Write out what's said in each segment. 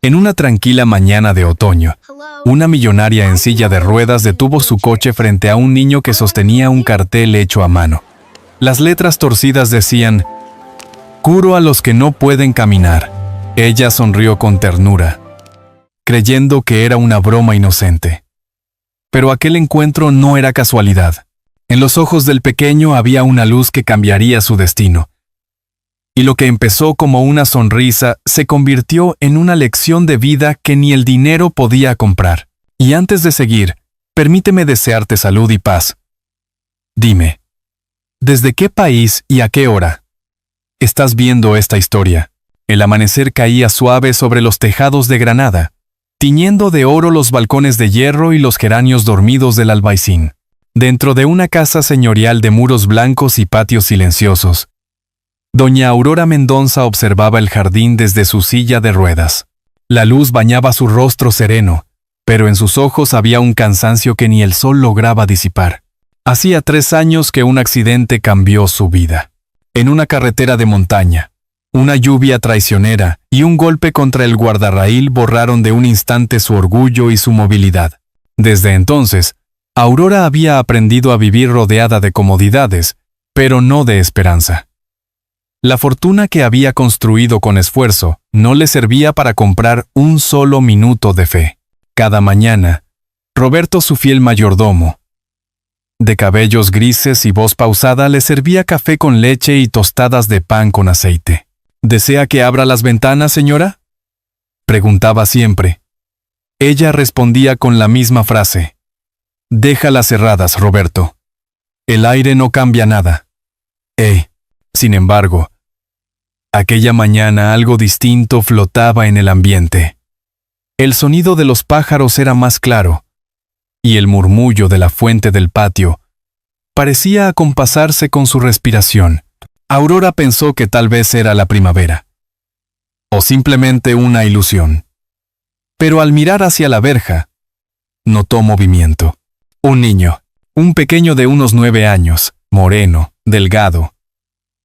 En una tranquila mañana de otoño, una millonaria en silla de ruedas detuvo su coche frente a un niño que sostenía un cartel hecho a mano. Las letras torcidas decían: «Curo a los que no pueden caminar». Ella sonrió con ternura, creyendo que era una broma inocente. Pero aquel encuentro no era casualidad. En los ojos del pequeño había una luz que cambiaría su destino. Y lo que empezó como una sonrisa se convirtió en una lección de vida que ni el dinero podía comprar. Y antes de seguir, permíteme desearte salud y paz. Dime, ¿desde qué país y a qué hora estás viendo esta historia? El amanecer caía suave sobre los tejados de Granada, tiñendo de oro los balcones de hierro y los geranios dormidos del albaicín. Dentro de una casa señorial de muros blancos y patios silenciosos, doña Aurora Mendonza observaba el jardín desde su silla de ruedas. La luz bañaba su rostro sereno, pero en sus ojos había un cansancio que ni el sol lograba disipar. Hacía 3 años que un accidente cambió su vida. En una carretera de montaña, una lluvia traicionera y un golpe contra el guardarraíl borraron de un instante su orgullo y su movilidad. Desde entonces, Aurora había aprendido a vivir rodeada de comodidades, pero no de esperanza. La fortuna que había construido con esfuerzo no le servía para comprar un solo minuto de fe. Cada mañana, Roberto, su fiel mayordomo, de cabellos grises y voz pausada, le servía café con leche y tostadas de pan con aceite. «¿Desea que abra las ventanas, señora?», preguntaba siempre. Ella respondía con la misma frase: «Déjalas cerradas, Roberto. El aire no cambia nada». Sin embargo, aquella mañana algo distinto flotaba en el ambiente. El sonido de los pájaros era más claro, y el murmullo de la fuente del patio parecía acompasarse con su respiración. Aurora pensó que tal vez era la primavera, o simplemente una ilusión. Pero al mirar hacia la verja, notó movimiento. Un niño, un pequeño de unos 9 años, moreno, delgado,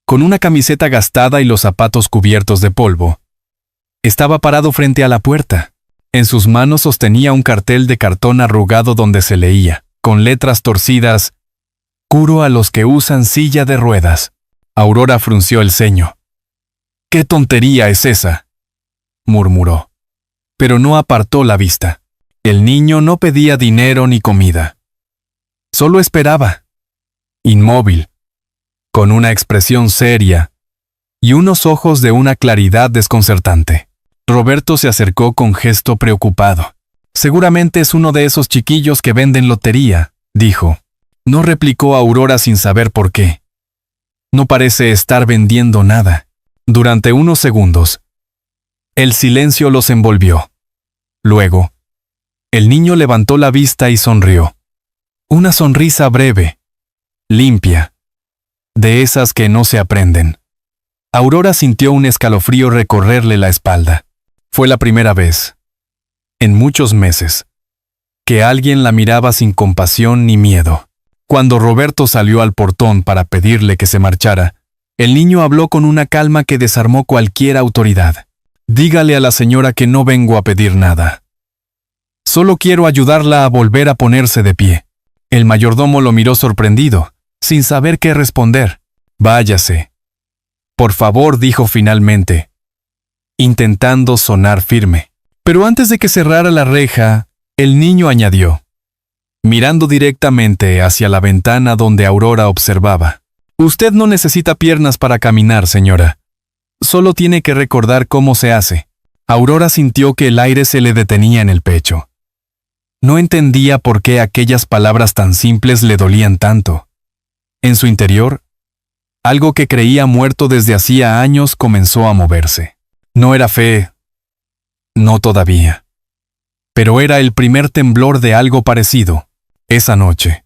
con una camiseta gastada y los zapatos cubiertos de polvo, estaba parado frente a la puerta. En sus manos sostenía un cartel de cartón arrugado donde se leía, con letras torcidas: «Curo a los que usan silla de ruedas». Aurora frunció el ceño. «¿Qué tontería es esa?», murmuró, pero no apartó la vista. El niño no pedía dinero ni comida. Solo esperaba, inmóvil, con una expresión seria y unos ojos de una claridad desconcertante. Roberto se acercó con gesto preocupado. «Seguramente es uno de esos chiquillos que venden lotería», dijo. No replicó Aurora sin saber por qué. «No parece estar vendiendo nada». Durante unos segundos, el silencio los envolvió. Luego, el niño levantó la vista y sonrió. Una sonrisa breve, limpia, de esas que no se aprenden. Aurora sintió un escalofrío recorrerle la espalda. Fue la primera vez, en muchos meses, que alguien la miraba sin compasión ni miedo. Cuando Roberto salió al portón para pedirle que se marchara, el niño habló con una calma que desarmó cualquier autoridad. «Dígale a la señora que no vengo a pedir nada. Solo quiero ayudarla a volver a ponerse de pie». El mayordomo lo miró sorprendido, sin saber qué responder. «Váyase. Por favor», dijo finalmente, intentando sonar firme. Pero antes de que cerrara la reja, el niño añadió, mirando directamente hacia la ventana donde Aurora observaba: «Usted no necesita piernas para caminar, señora. Solo tiene que recordar cómo se hace». Aurora sintió que el aire se le detenía en el pecho. No entendía por qué aquellas palabras tan simples le dolían tanto. En su interior, algo que creía muerto desde hacía años comenzó a moverse. No era fe, no todavía. Pero era el primer temblor de algo parecido. Esa noche,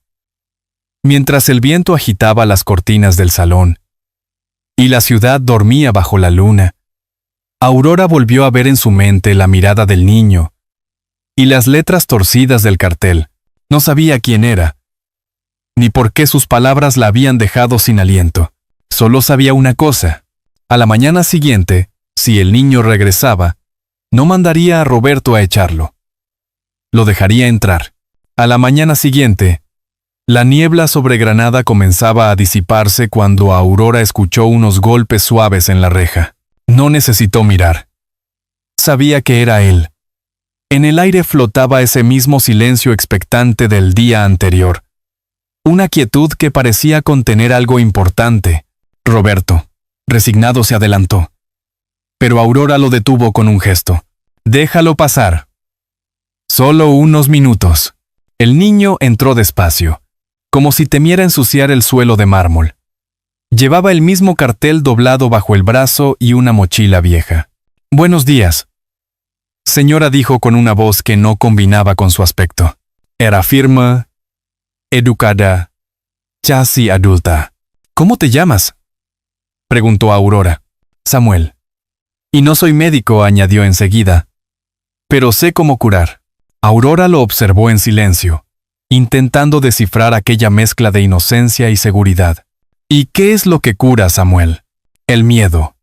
mientras el viento agitaba las cortinas del salón y la ciudad dormía bajo la luna, Aurora volvió a ver en su mente la mirada del niño y las letras torcidas del cartel. No sabía quién era, ni por qué sus palabras la habían dejado sin aliento. Solo sabía una cosa: a la mañana siguiente, si el niño regresaba, No mandaría a Roberto a echarlo. Lo dejaría entrar. A la mañana siguiente, la niebla sobre Granada comenzaba a disiparse cuando Aurora escuchó unos golpes suaves en la reja. No necesitó mirar. Sabía que era él. En el aire flotaba ese mismo silencio expectante del día anterior. Una quietud que parecía contener algo importante. Roberto, resignado, se adelantó. Pero Aurora lo detuvo con un gesto. «Déjalo pasar». Solo unos minutos. El niño entró despacio, como si temiera ensuciar el suelo de mármol. Llevaba el mismo cartel doblado bajo el brazo y una mochila vieja. «Buenos días», señora, dijo con una voz que no combinaba con su aspecto. Era firme, educada, casi adulta. «¿Cómo te llamas?», preguntó Aurora. «Samuel». «Y no soy médico», añadió enseguida, «pero sé cómo curar». Aurora lo observó en silencio, intentando descifrar aquella mezcla de inocencia y seguridad. «¿Y qué es lo que cura, Samuel?». «El miedo»,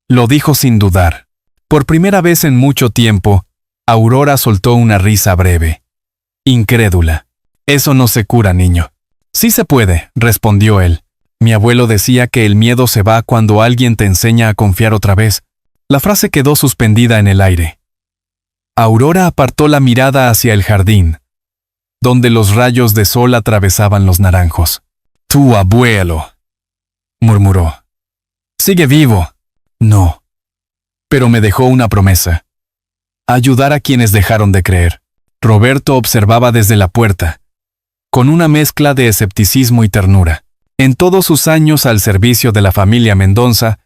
lo dijo sin dudar. Por primera vez en mucho tiempo, Aurora soltó una risa breve, incrédula. «Eso no se cura, niño». «Sí se puede», respondió él. «Mi abuelo decía que el miedo se va cuando alguien te enseña a confiar otra vez». La frase quedó suspendida en el aire. Aurora apartó la mirada hacia el jardín, donde los rayos de sol atravesaban los naranjos. «Tu abuelo», murmuró. «¿Sigue vivo?» «No. Pero me dejó una promesa. Ayudar a quienes dejaron de creer». Roberto observaba desde la puerta, con una mezcla de escepticismo y ternura. En todos sus años al servicio de la familia Mendoza,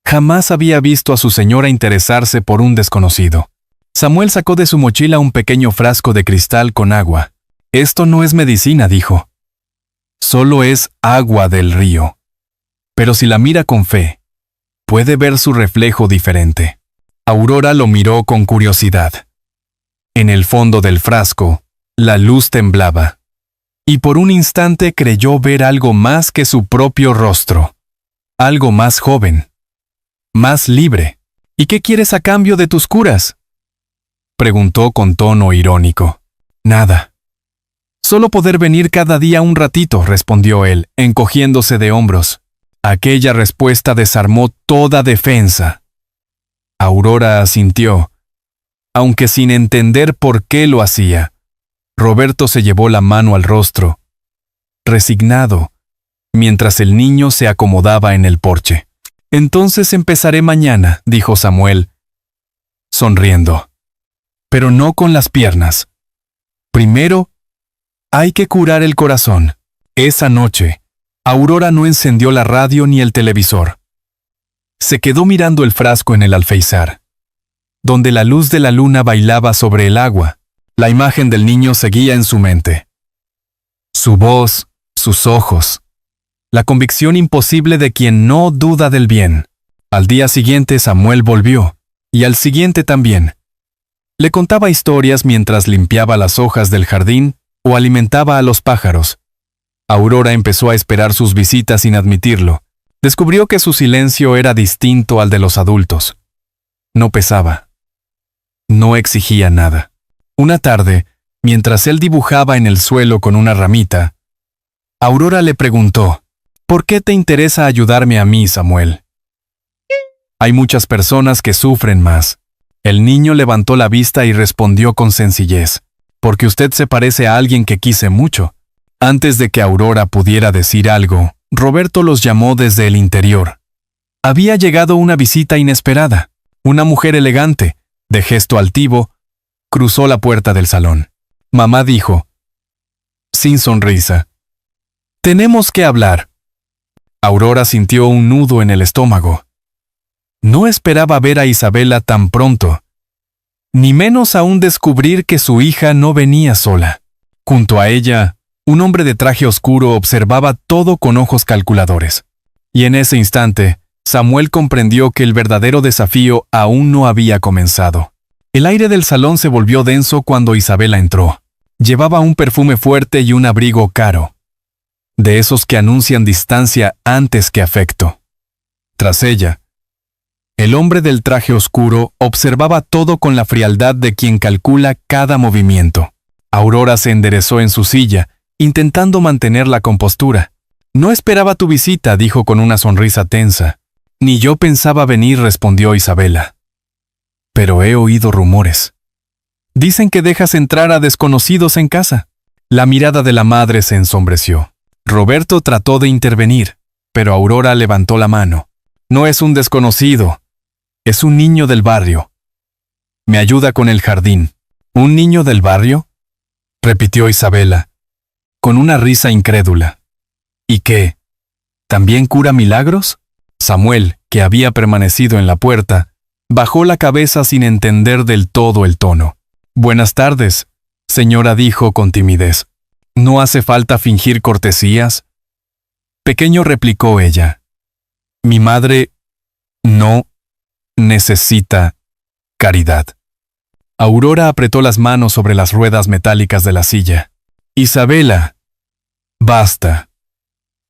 jamás había visto a su señora interesarse por un desconocido. Samuel sacó de su mochila un pequeño frasco de cristal con agua. «Esto no es medicina», dijo. «Solo es agua del río. Pero si la mira con fe, puede ver su reflejo diferente». Aurora lo miró con curiosidad. En el fondo del frasco, la luz temblaba, y por un instante creyó ver algo más que su propio rostro. Algo más joven, más libre. «¿Y qué quieres a cambio de tus curas?», preguntó con tono irónico. «Nada. Solo poder venir cada día un ratito», respondió él, encogiéndose de hombros. Aquella respuesta desarmó toda defensa. Aurora asintió, aunque sin entender por qué lo hacía. Roberto se llevó la mano al rostro, resignado, mientras el niño se acomodaba en el porche. «Entonces empezaré mañana», dijo Samuel, sonriendo. «Pero no con las piernas. Primero, hay que curar el corazón». Esa noche, Aurora no encendió la radio ni el televisor. Se quedó mirando el frasco en el alféizar, donde la luz de la luna bailaba sobre el agua. La imagen del niño seguía en su mente. Su voz, sus ojos, la convicción imposible de quien no duda del bien. Al día siguiente Samuel volvió, y al siguiente también. Le contaba historias mientras limpiaba las hojas del jardín o alimentaba a los pájaros. Aurora empezó a esperar sus visitas sin admitirlo. Descubrió que su silencio era distinto al de los adultos. No pesaba. No exigía nada. Una tarde, mientras él dibujaba en el suelo con una ramita, Aurora le preguntó: «¿Por qué te interesa ayudarme a mí, Samuel? Hay muchas personas que sufren más». El niño levantó la vista y respondió con sencillez: «Porque usted se parece a alguien que quise mucho». Antes de que Aurora pudiera decir algo, Roberto los llamó desde el interior. Había llegado una visita inesperada. Una mujer elegante, de gesto altivo, cruzó la puerta del salón. Mamá dijo, sin sonrisa: «Tenemos que hablar». Aurora sintió un nudo en el estómago. No esperaba ver a Isabela tan pronto, ni menos aún descubrir que su hija no venía sola. Junto a ella, un hombre de traje oscuro observaba todo con ojos calculadores. Y en ese instante, Samuel comprendió que el verdadero desafío aún no había comenzado. El aire del salón se volvió denso cuando Isabela entró. Llevaba un perfume fuerte y un abrigo caro, de esos que anuncian distancia antes que afecto. Tras ella, El hombre del traje oscuro observaba todo con la frialdad de quien calcula cada movimiento. Aurora se enderezó en su silla, intentando mantener la compostura. «No esperaba tu visita», dijo con una sonrisa tensa. «Ni yo pensaba venir», respondió Isabela. «Pero he oído rumores. Dicen que dejas entrar a desconocidos en casa». La mirada de la madre se ensombreció. Roberto trató de intervenir, pero Aurora levantó la mano. «No es un desconocido. Es un niño del barrio. Me ayuda con el jardín». «¿Un niño del barrio?», repitió Isabela, con una risa incrédula. «¿Y qué? ¿También cura milagros?». Samuel, que había permanecido en la puerta, bajó la cabeza sin entender del todo el tono. «Buenas tardes, señora», dijo con timidez. «¿No hace falta fingir cortesías?». «Pequeño», replicó ella. «Mi madre no necesita caridad». Aurora apretó las manos sobre las ruedas metálicas de la silla. «Isabela, basta.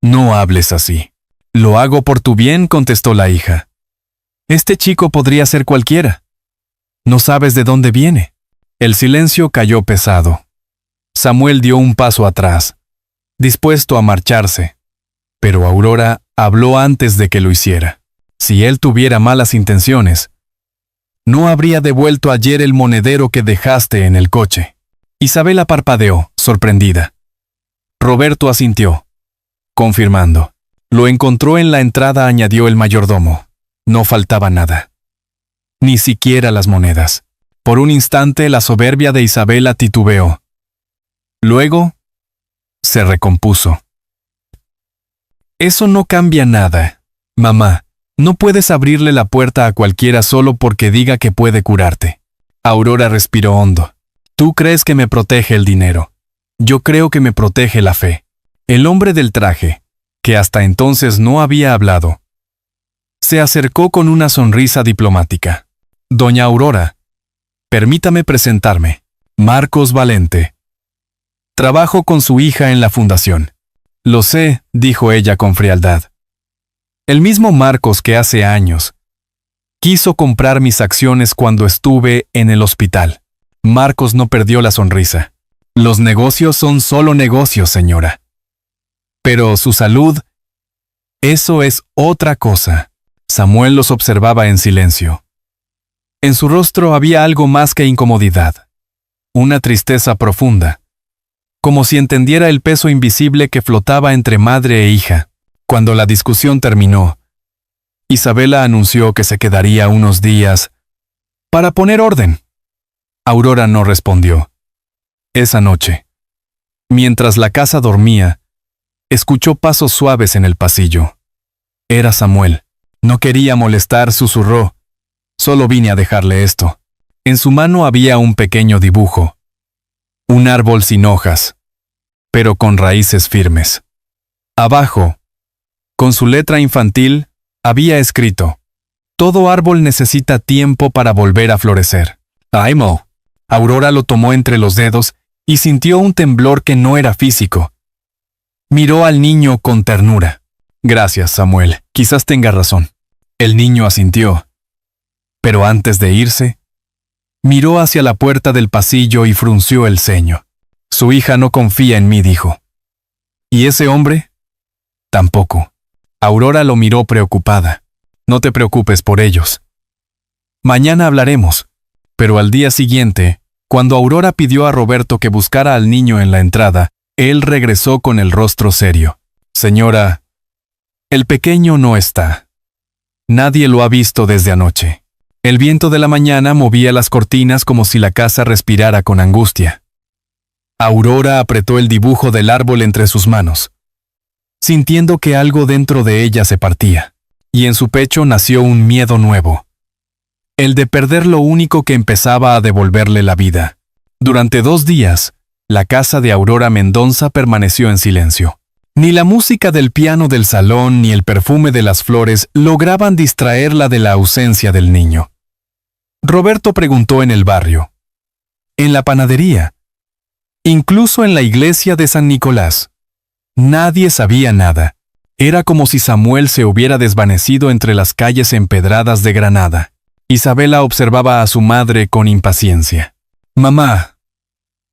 No hables así». «Lo hago por tu bien», contestó la hija. «Este chico podría ser cualquiera. No sabes de dónde viene». El silencio cayó pesado. Samuel dio un paso atrás, dispuesto a marcharse, pero Aurora habló antes de que lo hiciera. Si él tuviera malas intenciones, no habría devuelto ayer el monedero que dejaste en el coche. Isabela parpadeó, sorprendida. Roberto asintió, confirmando. Lo encontró en la entrada, añadió el mayordomo. No faltaba nada. Ni siquiera las monedas. Por un instante la soberbia de Isabela titubeó. Luego, se recompuso. «Eso no cambia nada, mamá. No puedes abrirle la puerta a cualquiera solo porque diga que puede curarte». Aurora respiró hondo. «Tú crees que me protege el dinero. Yo creo que me protege la fe». El hombre del traje, que hasta entonces no había hablado, se acercó con una sonrisa diplomática. «Doña Aurora, permítame presentarme. Marcos Valente. Trabajo con su hija en la fundación». «Lo sé», dijo ella con frialdad. «El mismo Marcos que hace años quiso comprar mis acciones cuando estuve en el hospital». Marcos no perdió la sonrisa. «Los negocios son solo negocios, señora. Pero su salud, eso es otra cosa». Samuel los observaba en silencio. En su rostro había algo más que incomodidad, una tristeza profunda, como si entendiera el peso invisible que flotaba entre madre e hija. Cuando la discusión terminó, Isabela anunció que se quedaría unos días para poner orden. Aurora no respondió. Esa noche, mientras la casa dormía, escuchó pasos suaves en el pasillo. Era Samuel. No quería molestar, susurró. «Solo vine a dejarle esto». En su mano había un pequeño dibujo. Un árbol sin hojas, pero con raíces firmes. Abajo, con su letra infantil, había escrito: «Todo árbol necesita tiempo para volver a florecer». «Aimo». Aurora lo tomó entre los dedos y sintió un temblor que no era físico. Miró al niño con ternura. «Gracias, Samuel. Quizás tenga razón». El niño asintió. Pero antes de irse, miró hacia la puerta del pasillo y frunció el ceño. «Su hija no confía en mí», dijo. «¿Y ese hombre?» «Tampoco». Aurora lo miró preocupada. «No te preocupes por ellos. Mañana hablaremos». Pero al día siguiente, cuando Aurora pidió a Roberto que buscara al niño en la entrada, él regresó con el rostro serio. «Señora, el pequeño no está. Nadie lo ha visto desde anoche». El viento de la mañana movía las cortinas como si la casa respirara con angustia. Aurora apretó el dibujo del árbol entre sus manos, sintiendo que algo dentro de ella se partía, y en su pecho nació un miedo nuevo, el de perder lo único que empezaba a devolverle la vida. Durante 2 días, la casa de Aurora Mendonza permaneció en silencio. Ni la música del piano del salón ni el perfume de las flores lograban distraerla de la ausencia del niño. Roberto preguntó en el barrio, en la panadería, incluso en la iglesia de San Nicolás. Nadie sabía nada. Era como si Samuel se hubiera desvanecido entre las calles empedradas de Granada. Isabela observaba a su madre con impaciencia. «Mamá,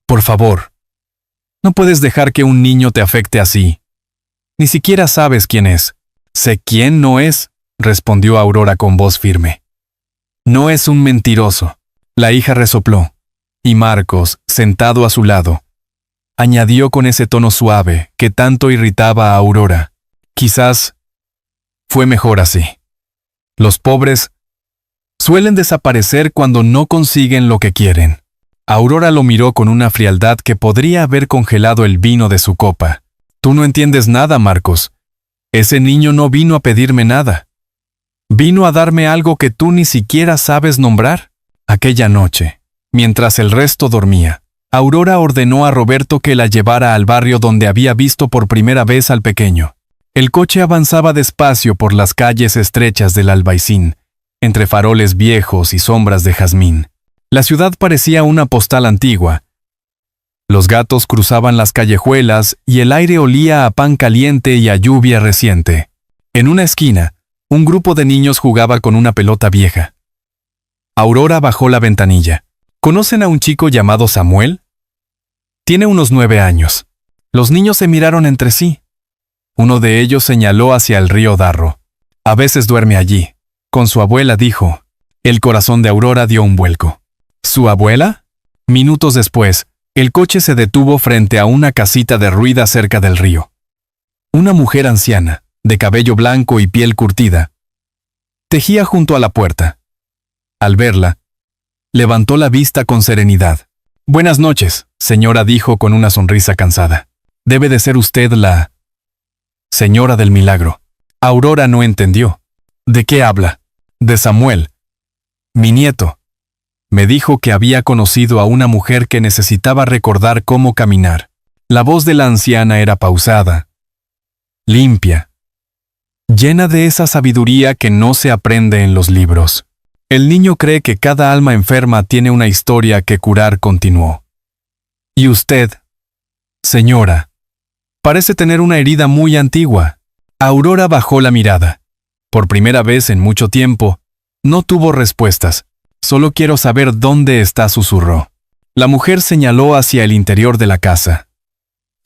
por favor, no puedes dejar que un niño te afecte así. Ni siquiera sabes quién es». «Sé quién no es», respondió Aurora con voz firme. «No es un mentiroso». La hija resopló, y Marcos, sentado a su lado, añadió con ese tono suave que tanto irritaba a Aurora. «Quizás fue mejor así. Los pobres suelen desaparecer cuando no consiguen lo que quieren». Aurora lo miró con una frialdad que podría haber congelado el vino de su copa. «Tú no entiendes nada, Marcos. Ese niño no vino a pedirme nada. Vino a darme algo que tú ni siquiera sabes nombrar». Aquella noche, mientras el resto dormía, Aurora ordenó a Roberto que la llevara al barrio donde había visto por primera vez al pequeño. El coche avanzaba despacio por las calles estrechas del Albaicín, entre faroles viejos y sombras de jazmín. La ciudad parecía una postal antigua. Los gatos cruzaban las callejuelas y el aire olía a pan caliente y a lluvia reciente. En una esquina, un grupo de niños jugaba con una pelota vieja. Aurora bajó la ventanilla. ¿Conocen a un chico llamado Samuel? Tiene unos 9 años. Los niños se miraron entre sí. Uno de ellos señaló hacia el río Darro. A veces duerme allí. Con su abuela, dijo. El corazón de Aurora dio un vuelco. ¿Su abuela? Minutos después, el coche se detuvo frente a una casita derruida cerca del río. Una mujer anciana, de cabello blanco y piel curtida, tejía junto a la puerta. Al verla, levantó la vista con serenidad. «Buenas noches», señora, dijo con una sonrisa cansada. «Debe de ser usted la señora del milagro». Aurora no entendió. «¿De qué habla?» «De Samuel. Mi nieto. Me dijo que había conocido a una mujer que necesitaba recordar cómo caminar». La voz de la anciana era pausada, limpia, llena de esa sabiduría que no se aprende en los libros. «El niño cree que cada alma enferma tiene una historia que curar», continuó. «Y usted, señora, parece tener una herida muy antigua». Aurora bajó la mirada. Por primera vez en mucho tiempo, no tuvo respuestas. «Solo quiero saber dónde está», susurró. La mujer señaló hacia el interior de la casa.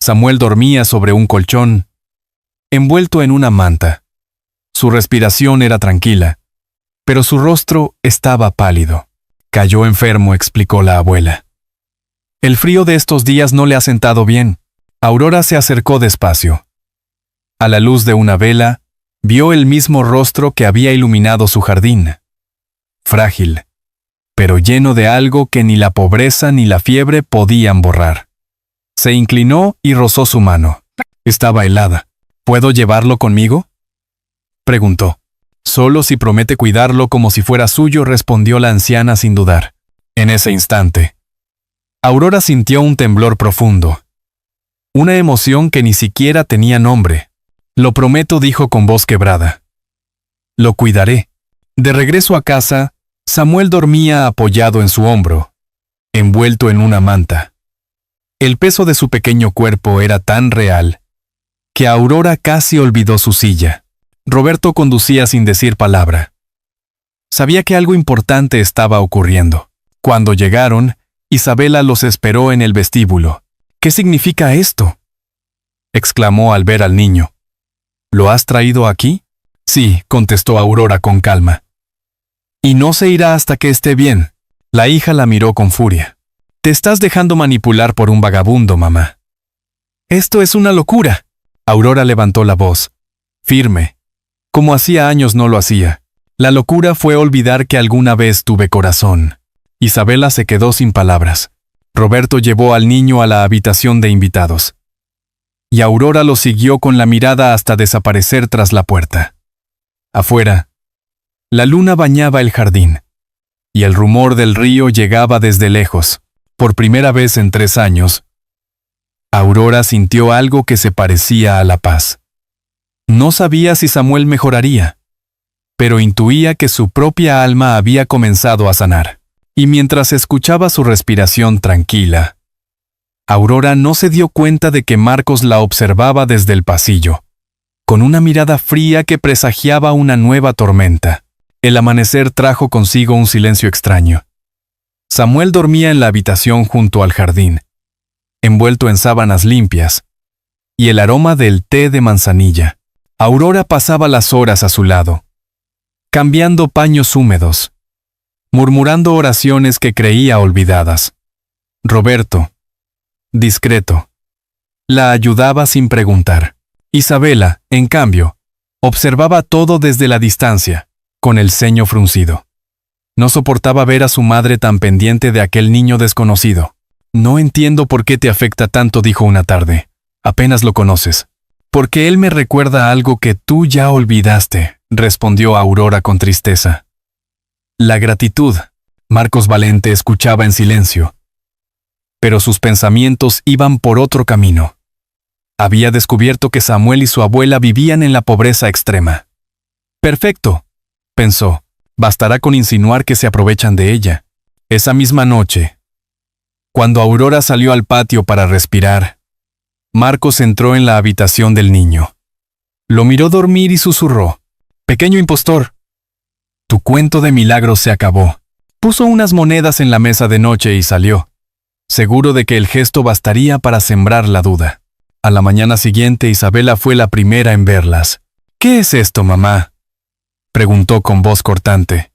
Samuel dormía sobre un colchón, envuelto en una manta. Su respiración era tranquila, pero su rostro estaba pálido. «Cayó enfermo», explicó la abuela. «El frío de estos días no le ha sentado bien». Aurora se acercó despacio. A la luz de una vela, vio el mismo rostro que había iluminado su jardín. Frágil, pero lleno de algo que ni la pobreza ni la fiebre podían borrar. Se inclinó y rozó su mano. Estaba helada. «¿Puedo llevarlo conmigo?», preguntó. «Solo si promete cuidarlo como si fuera suyo», respondió la anciana sin dudar. En ese instante, Aurora sintió un temblor profundo. Una emoción que ni siquiera tenía nombre. «Lo prometo», dijo con voz quebrada. «Lo cuidaré». De regreso a casa, Samuel dormía apoyado en su hombro, envuelto en una manta. El peso de su pequeño cuerpo era tan real que Aurora casi olvidó su silla. Roberto conducía sin decir palabra. Sabía que algo importante estaba ocurriendo. Cuando llegaron, Isabela los esperó en el vestíbulo. «¿Qué significa esto?», exclamó al ver al niño. «¿Lo has traído aquí?». «Sí», contestó Aurora con calma. «Y no se irá hasta que esté bien». La hija la miró con furia. «Te estás dejando manipular por un vagabundo, mamá». «Esto es una locura». Aurora levantó la voz, firme, como hacía años no lo hacía. «La locura fue olvidar que alguna vez tuve corazón». Isabela se quedó sin palabras. Roberto llevó al niño a la habitación de invitados. Y Aurora lo siguió con la mirada hasta desaparecer tras la puerta. Afuera, la luna bañaba el jardín, y el rumor del río llegaba desde lejos. Por primera vez en 3 años, Aurora sintió algo que se parecía a la paz. No sabía si Samuel mejoraría, pero intuía que su propia alma había comenzado a sanar. Y mientras escuchaba su respiración tranquila, Aurora no se dio cuenta de que Marcos la observaba desde el pasillo, con una mirada fría que presagiaba una nueva tormenta. El amanecer trajo consigo un silencio extraño. Samuel dormía en la habitación junto al jardín, envuelto en sábanas limpias, y el aroma del té de manzanilla. Aurora pasaba las horas a su lado, cambiando paños húmedos, murmurando oraciones que creía olvidadas. Roberto, discreto, la ayudaba sin preguntar. Isabela, en cambio, observaba todo desde la distancia, con el ceño fruncido. No soportaba ver a su madre tan pendiente de aquel niño desconocido. «No entiendo por qué te afecta tanto», dijo una tarde. «Apenas lo conoces». «Porque él me recuerda algo que tú ya olvidaste», respondió Aurora con tristeza. «La gratitud». Marcos Valente escuchaba en silencio, pero sus pensamientos iban por otro camino. Había descubierto que Samuel y su abuela vivían en la pobreza extrema. «Perfecto», pensó, «bastará con insinuar que se aprovechan de ella». Esa misma noche, cuando Aurora salió al patio para respirar, Marcos entró en la habitación del niño. Lo miró dormir y susurró: «Pequeño impostor, tu cuento de milagros se acabó». Puso unas monedas en la mesa de noche y salió, seguro de que el gesto bastaría para sembrar la duda. A la mañana siguiente, Isabela fue la primera en verlas. «¿Qué es esto, mamá?», preguntó con voz cortante.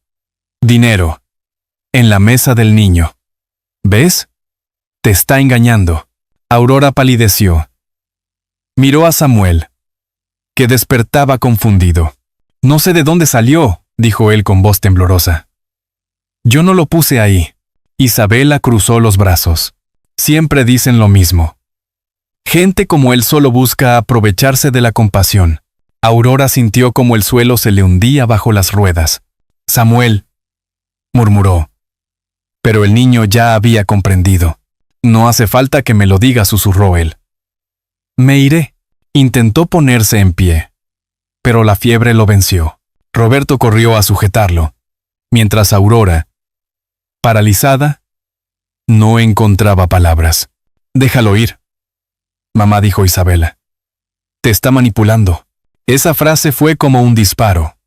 «Dinero. En la mesa del niño. ¿Ves? Te está engañando». Aurora palideció. Miró a Samuel, que despertaba confundido. «No sé de dónde salió», dijo él con voz temblorosa. «Yo no lo puse ahí». Isabela cruzó los brazos. «Siempre dicen lo mismo. Gente como él solo busca aprovecharse de la compasión». Aurora sintió como el suelo se le hundía bajo las ruedas. «Samuel», murmuró. Pero el niño ya había comprendido. «No hace falta que me lo diga», susurró él. «Me iré». Intentó ponerse en pie, pero la fiebre lo venció. Roberto corrió a sujetarlo, mientras Aurora, paralizada, no encontraba palabras. «Déjalo ir», mamá, dijo Isabela. «Te está manipulando». Esa frase fue como un disparo.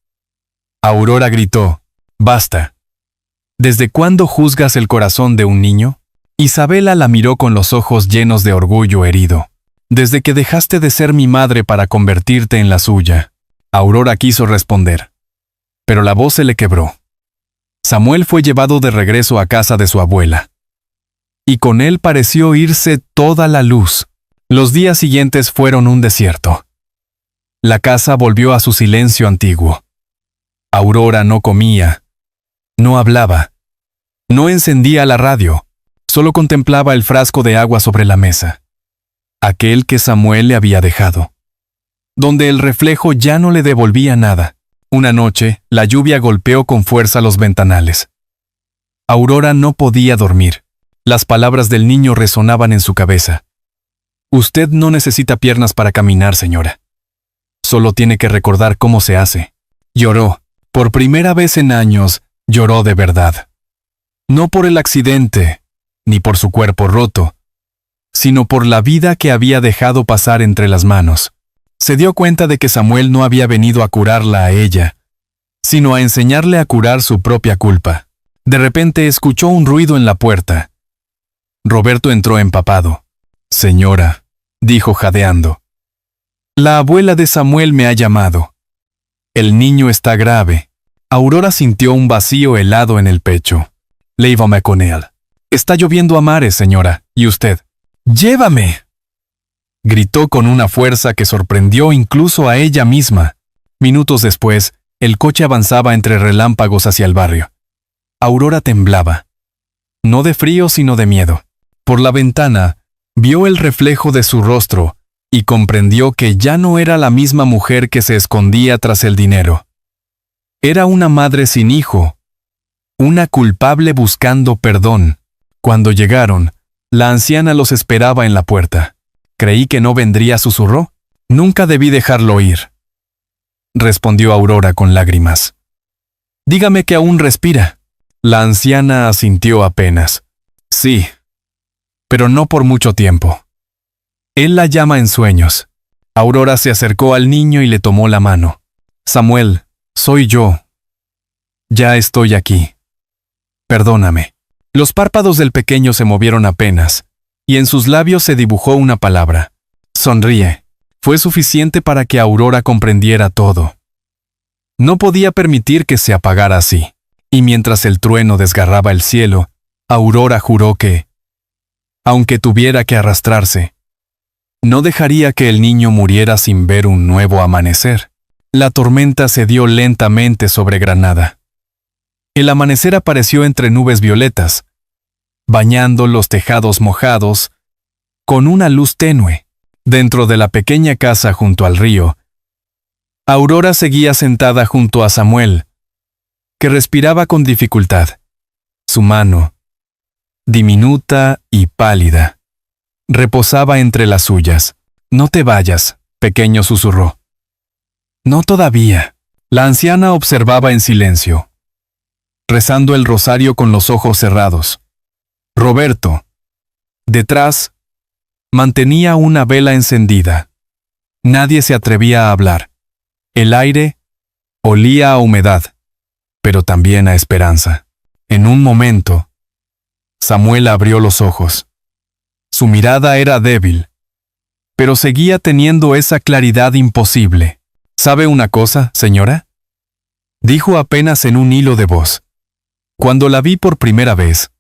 Aurora gritó: «Basta. ¿Desde cuándo juzgas el corazón de un niño?». Isabela la miró con los ojos llenos de orgullo herido. «Desde que dejaste de ser mi madre para convertirte en la suya». Aurora quiso responder, pero la voz se le quebró. Samuel fue llevado de regreso a casa de su abuela, y con él pareció irse toda la luz. Los días siguientes fueron un desierto. La casa volvió a su silencio antiguo. Aurora no comía, no hablaba, no encendía la radio, solo contemplaba el frasco de agua sobre la mesa, aquel que Samuel le había dejado, donde el reflejo ya no le devolvía nada. Una noche, la lluvia golpeó con fuerza los ventanales. Aurora no podía dormir. Las palabras del niño resonaban en su cabeza. «Usted no necesita piernas para caminar, señora. Solo tiene que recordar cómo se hace». Lloró. Por primera vez en años, lloró de verdad. No por el accidente, ni por su cuerpo roto, sino por la vida que había dejado pasar entre las manos. Se dio cuenta de que Samuel no había venido a curarla a ella, sino a enseñarle a curar su propia culpa. De repente escuchó un ruido en la puerta. Roberto entró empapado. «Señora», dijo jadeando, «la abuela de Samuel me ha llamado. El niño está grave». Aurora sintió un vacío helado en el pecho. «Llévame con él. Está lloviendo a mares, señora. ¿Y usted?» «¡Llévame!», gritó con una fuerza que sorprendió incluso a ella misma. Minutos después, el coche avanzaba entre relámpagos hacia el barrio. Aurora temblaba. No de frío, sino de miedo. Por la ventana, vio el reflejo de su rostro y comprendió que ya no era la misma mujer que se escondía tras el dinero. Era una madre sin hijo, una culpable buscando perdón. Cuando llegaron, la anciana los esperaba en la puerta. «Creí que no vendría», susurró. «Nunca debí dejarlo ir», respondió Aurora con lágrimas. «Dígame que aún respira». La anciana asintió apenas. «Sí, pero no por mucho tiempo. Él la llama en sueños. Aurora se acercó al niño y le tomó la mano. Samuel, soy yo. Ya estoy aquí. Perdóname. Los párpados del pequeño se movieron apenas, y en sus labios se dibujó una palabra. Sonríe. Fue suficiente para que Aurora comprendiera todo. No podía permitir que se apagara así, y mientras el trueno desgarraba el cielo, Aurora juró que, aunque tuviera que arrastrarse, no dejaría que el niño muriera sin ver un nuevo amanecer. La tormenta cedió lentamente sobre Granada. El amanecer apareció entre nubes violetas, bañando los tejados mojados con una luz tenue. Dentro de la pequeña casa junto al río, Aurora seguía sentada junto a Samuel, que respiraba con dificultad. Su mano, diminuta y pálida, reposaba entre las suyas. No te vayas, pequeño, susurró. No todavía. La anciana observaba en silencio, rezando el rosario con los ojos cerrados. Roberto, detrás, mantenía una vela encendida. Nadie se atrevía a hablar. El aire olía a humedad, pero también a esperanza. En un momento, Samuel abrió los ojos. Su mirada era débil, pero seguía teniendo esa claridad imposible. ¿Sabe una cosa, señora?, dijo apenas en un hilo de voz. Cuando la vi por primera vez,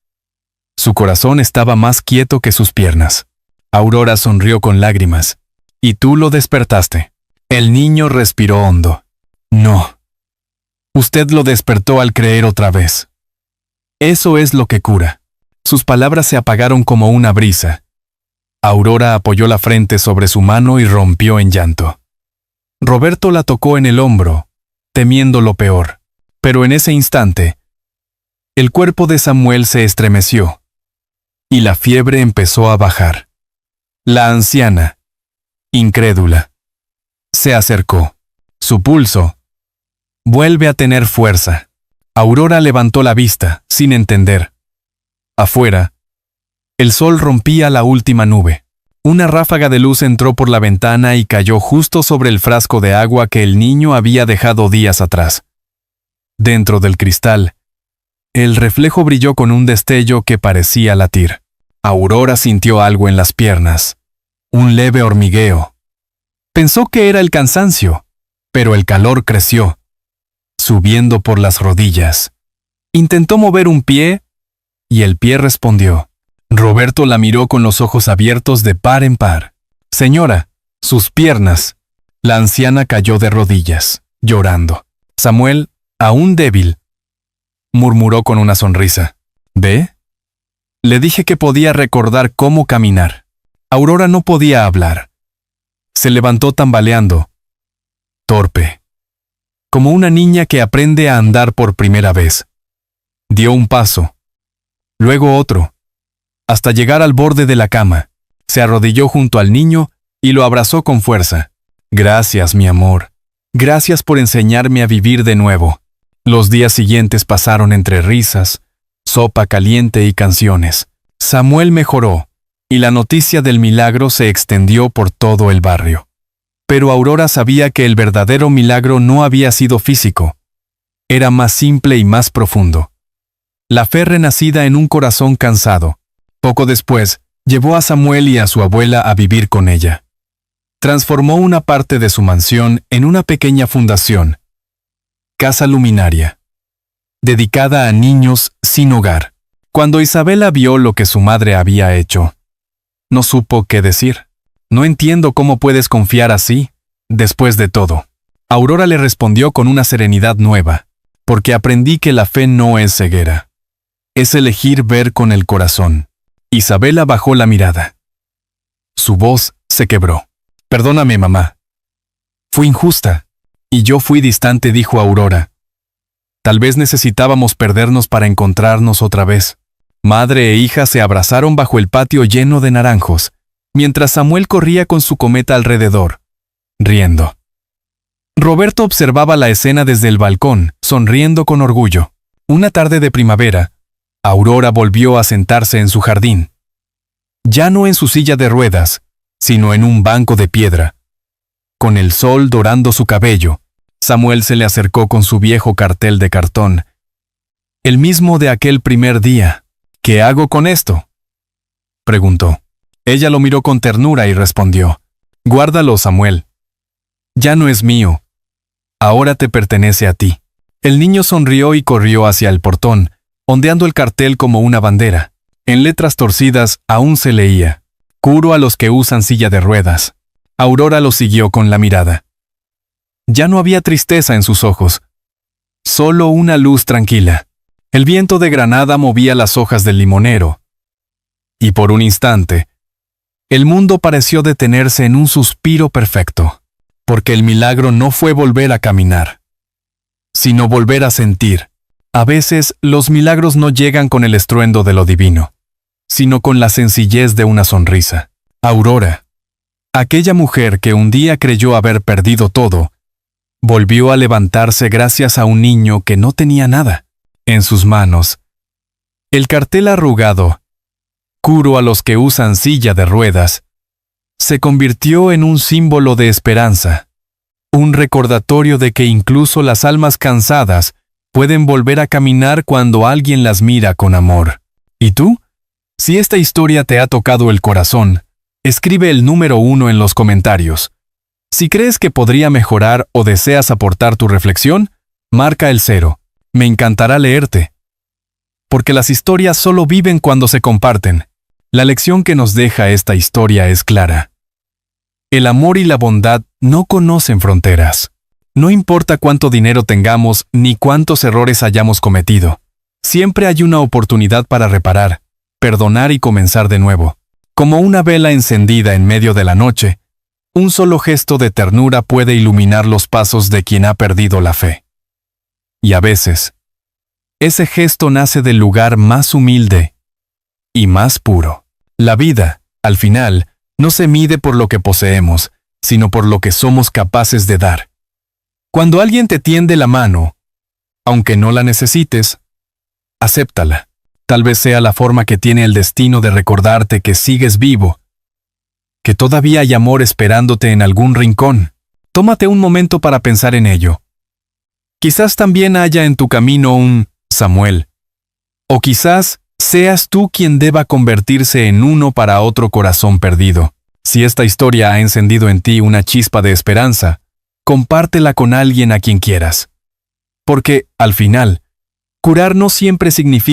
su corazón estaba más quieto que sus piernas. Aurora sonrió con lágrimas. ¿Y tú lo despertaste? El niño respiró hondo. No. Usted lo despertó al creer otra vez. Eso es lo que cura. Sus palabras se apagaron como una brisa. Aurora apoyó la frente sobre su mano y rompió en llanto. Roberto la tocó en el hombro, temiendo lo peor. Pero en ese instante, el cuerpo de Samuel se estremeció, y la fiebre empezó a bajar. La anciana, incrédula, se acercó. Su pulso vuelve a tener fuerza. Aurora levantó la vista, sin entender. Afuera, el sol rompía la última nube. Una ráfaga de luz entró por la ventana y cayó justo sobre el frasco de agua que el niño había dejado días atrás. Dentro del cristal, el reflejo brilló con un destello que parecía latir. Aurora sintió algo en las piernas, un leve hormigueo. Pensó que era el cansancio, pero el calor creció, subiendo por las rodillas. Intentó mover un pie, y el pie respondió. Roberto la miró con los ojos abiertos de par en par. Señora, sus piernas. La anciana cayó de rodillas, llorando. Samuel, aún débil, murmuró con una sonrisa. ¿Ve? Le dije que podía recordar cómo caminar. Aurora no podía hablar. Se levantó tambaleando, torpe, como una niña que aprende a andar por primera vez. Dio un paso, luego otro, hasta llegar al borde de la cama. Se arrodilló junto al niño y lo abrazó con fuerza. Gracias, mi amor. Gracias por enseñarme a vivir de nuevo. Los días siguientes pasaron entre risas, sopa caliente y canciones. Samuel mejoró, y la noticia del milagro se extendió por todo el barrio. Pero Aurora sabía que el verdadero milagro no había sido físico. Era más simple y más profundo. La fe renacida en un corazón cansado. Poco después, llevó a Samuel y a su abuela a vivir con ella. Transformó una parte de su mansión en una pequeña fundación, Casa Luminaria, dedicada a niños sin hogar. Cuando Isabela vio lo que su madre había hecho, no supo qué decir. No entiendo cómo puedes confiar así, después de todo. Aurora le respondió con una serenidad nueva, porque aprendí que la fe no es ceguera. Es elegir ver con el corazón. Isabela bajó la mirada. Su voz se quebró. Perdóname, mamá. Fui injusta, y yo fui distante, dijo Aurora. Tal vez necesitábamos perdernos para encontrarnos otra vez. Madre e hija se abrazaron bajo el patio lleno de naranjos, mientras Samuel corría con su cometa alrededor, riendo. Roberto observaba la escena desde el balcón, sonriendo con orgullo. Una tarde de primavera, Aurora volvió a sentarse en su jardín. Ya no en su silla de ruedas, sino en un banco de piedra. con el sol dorando su cabello, Samuel se le acercó con su viejo cartel de cartón. El mismo de aquel primer día. ¿Qué hago con esto?, preguntó. Ella lo miró con ternura y respondió: Guárdalo, Samuel. Ya no es mío. Ahora te pertenece a ti. El niño sonrió y corrió hacia el portón, ondeando el cartel como una bandera. En letras torcidas aún se leía: Curo a los que usan silla de ruedas. Aurora lo siguió con la mirada. Ya no había tristeza en sus ojos, solo una luz tranquila. El viento de Granada movía las hojas del limonero, y por un instante, el mundo pareció detenerse en un suspiro perfecto, porque el milagro no fue volver a caminar, sino volver a sentir. A veces los milagros no llegan con el estruendo de lo divino, sino con la sencillez de una sonrisa. Aurora, aquella mujer que un día creyó haber perdido todo, volvió a levantarse gracias a un niño que no tenía nada en sus manos. El cartel arrugado, Curo a los que usan silla de ruedas, se convirtió en un símbolo de esperanza, un recordatorio de que incluso las almas cansadas pueden volver a caminar cuando alguien las mira con amor. ¿Y tú? Si esta historia te ha tocado el corazón, escribe el número 1 en los comentarios. Si crees que podría mejorar o deseas aportar tu reflexión, marca el 0. Me encantará leerte. Porque las historias solo viven cuando se comparten. La lección que nos deja esta historia es clara. El amor y la bondad no conocen fronteras. No importa cuánto dinero tengamos ni cuántos errores hayamos cometido. Siempre hay una oportunidad para reparar, perdonar y comenzar de nuevo. Como una vela encendida en medio de la noche, un solo gesto de ternura puede iluminar los pasos de quien ha perdido la fe. Y a veces, ese gesto nace del lugar más humilde y más puro. La vida, al final, no se mide por lo que poseemos, sino por lo que somos capaces de dar. Cuando alguien te tiende la mano, aunque no la necesites, acéptala. Tal vez sea la forma que tiene el destino de recordarte que sigues vivo, que todavía hay amor esperándote en algún rincón. Tómate un momento para pensar en ello. Quizás también haya en tu camino un Samuel. O quizás seas tú quien deba convertirse en uno para otro corazón perdido. Si esta historia ha encendido en ti una chispa de esperanza, compártela con alguien a quien quieras. Porque, al final, curar no siempre significa